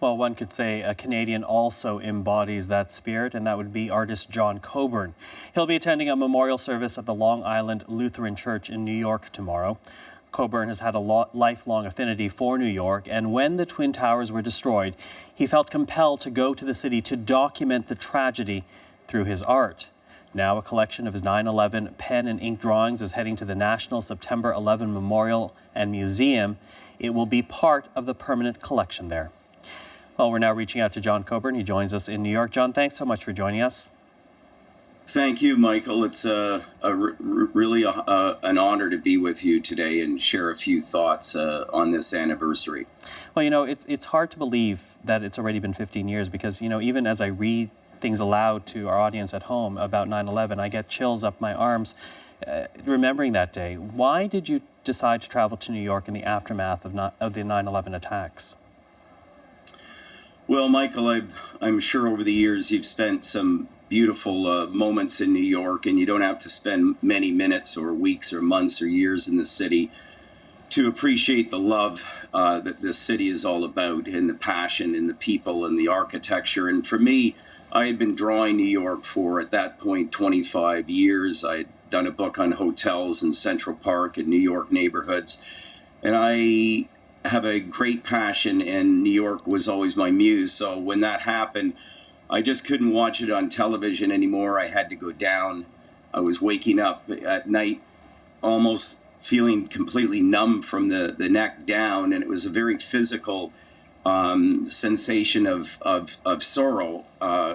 Well, one could say a Canadian also embodies that spirit, and that would be artist John Coburn. He'll be attending a memorial service at the Long Island Lutheran Church in New York tomorrow. Coburn has had a lifelong affinity for New York, and when the Twin Towers were destroyed, he felt compelled to go to the city to document the tragedy through his art. Now a collection of his 9/11 pen and ink drawings is heading to the National September 11 Memorial and Museum. It will be part of the permanent collection there. Well, we're now reaching out to John Coburn. He joins us in New York. John, thanks so much for joining us. Thank you, Michael. It's really an honor to be with you today and share a few thoughts on this anniversary. Well, you know, it's hard to believe that it's already been 15 years because, you know, even as I read things aloud to our audience at home about 9/11, I get chills up my arms remembering that day. Why did you decide to travel to New York in the aftermath of the 9/11 attacks? Well, Michael, I'm sure over the years you've spent some beautiful moments in New York, and you don't have to spend many minutes or weeks or months or years in the city to appreciate the love that this city is all about, and the passion and the people and the architecture. And for me, I had been drawing New York for, at that point, 25 years. I'd done a book on hotels in Central Park and New York neighborhoods. And I have a great passion, and New York was always my muse. So when that happened, I just couldn't watch it on television anymore. I had to go down. I was waking up at night almost feeling completely numb from the neck down, and it was a very physical sensation of sorrow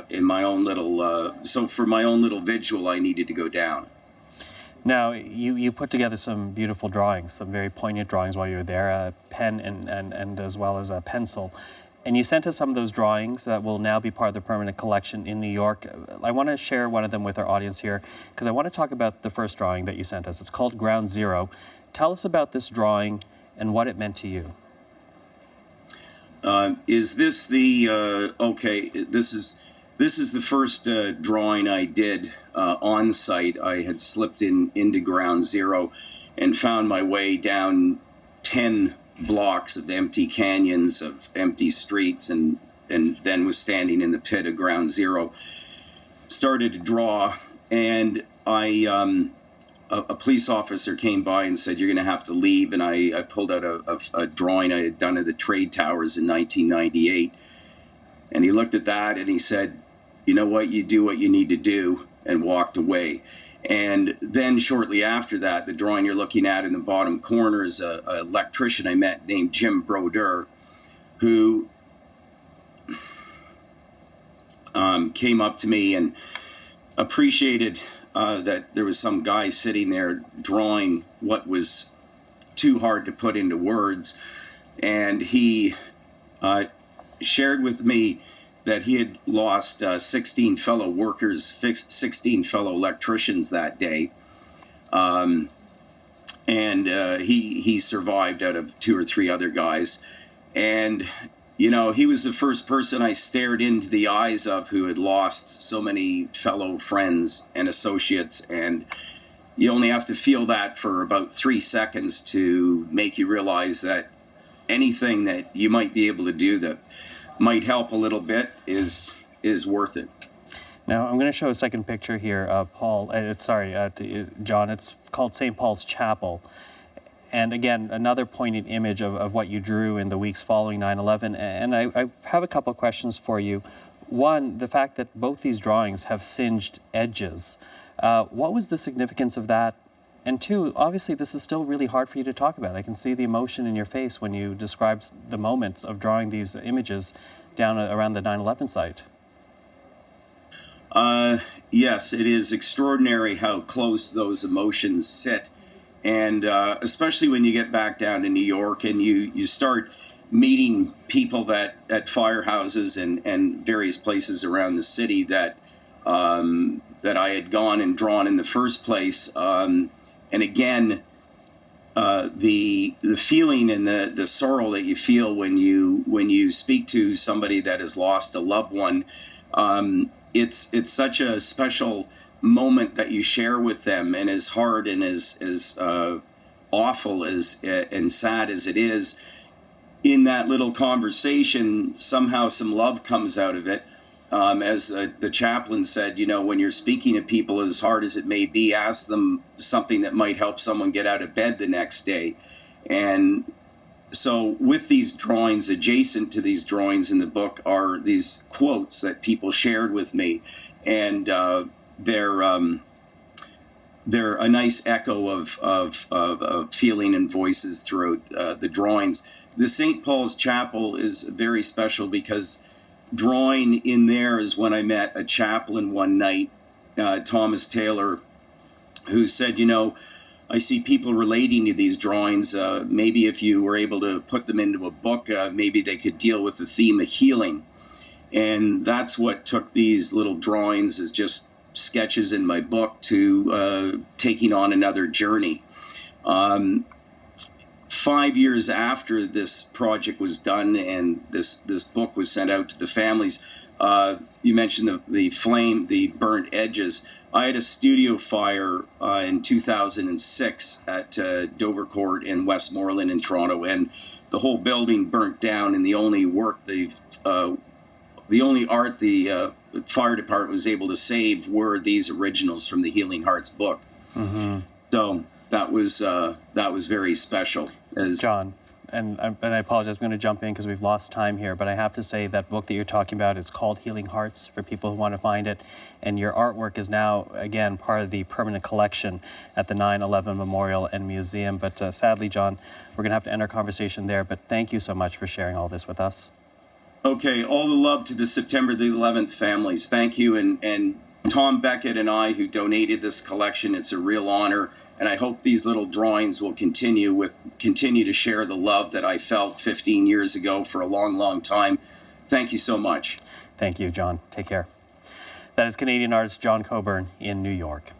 in my own little, so for my own little vigil, I needed to go down. Now, you put together some beautiful drawings, some very poignant drawings while you were there, a pen and as well as a pencil. And you sent us some of those drawings that will now be part of the permanent collection in New York. I want to share one of them with our audience here because I want to talk about the first drawing that you sent us. It's called Ground Zero. Tell us about this drawing and what it meant to you. Is this the, okay, this is the first drawing I did on site. I had slipped into Ground Zero and found my way down 10 blocks of empty canyons, of empty streets, and then was standing in the pit of Ground Zero. Started to draw, and a police officer came by and said, "You're going to have to leave." And I pulled out a drawing I had done of the trade towers in 1998. And he looked at that and he said, "You know what, you do what you need to do," and walked away. And then shortly after that, the drawing you're looking at in the bottom corner is an electrician I met named Jim Brodeur, who came up to me and appreciated that there was some guy sitting there drawing what was too hard to put into words. And he shared with me that he had lost 16 fellow workers, 16 fellow electricians that day. And he survived out of 2 or 3 other guys. And, you know, he was the first person I stared into the eyes of who had lost so many fellow friends and associates. And you only have to feel that for about 3 seconds to make you realize that anything that you might be able to do that might help a little bit is worth it. Now, I'm going to show a second picture here, John. It's called St. Paul's Chapel. And again, another poignant image of what you drew in the weeks following 9/11. And I have a couple of questions for you. One, the fact that both these drawings have singed edges. What was the significance of that? And two, obviously this is still really hard for you to talk about. I can see the emotion in your face when you describe the moments of drawing these images down around the 9/11 site. Yes, it is extraordinary how close those emotions sit. And especially when you get back down to New York and you start meeting people at firehouses and various places around the city that I had gone and drawn in the first place. And again, the feeling and the sorrow that you feel when you speak to somebody that has lost a loved one, it's such a special moment that you share with them. And as hard and as awful as and sad as it is, in that little conversation, somehow some love comes out of it. As the chaplain said, you know, when you're speaking to people, as hard as it may be, ask them something that might help someone get out of bed the next day. And so with these drawings, adjacent to these drawings in the book are these quotes that people shared with me. And they're a nice echo of feeling and voices throughout the drawings. The St. Paul's Chapel is very special because drawing in there is when I met a chaplain one night, Thomas Taylor, who said, you know, I see people relating to these drawings. Maybe if you were able to put them into a book, maybe they could deal with the theme of healing. And that's what took these little drawings as just sketches in my book to taking on another journey. 5 years after this project was done and this book was sent out to the families, you mentioned the flame, the burnt edges. I had a studio fire in 2006 at Dovercourt in Westmoreland in Toronto, and the whole building burnt down. And the only art the fire department was able to save were these originals from the Healing Hearts book. Mm-hmm. So that was very special. John, and I apologize, I'm going to jump in because we've lost time here, but I have to say that book that you're talking about is called Healing Hearts for people who want to find it, and your artwork is now, again, part of the permanent collection at the 9/11 Memorial and Museum. But sadly, John, we're going to have to end our conversation there, but thank you so much for sharing all this with us. Okay, all the love to the September the 11th families. Thank you, and Tom Beckett and I, who donated this collection, it's a real honor, and I hope these little drawings will continue to share the love that I felt 15 years ago for a long, long time. Thank you so much. Thank you, John. Take care. That is Canadian artist John Coburn in New York.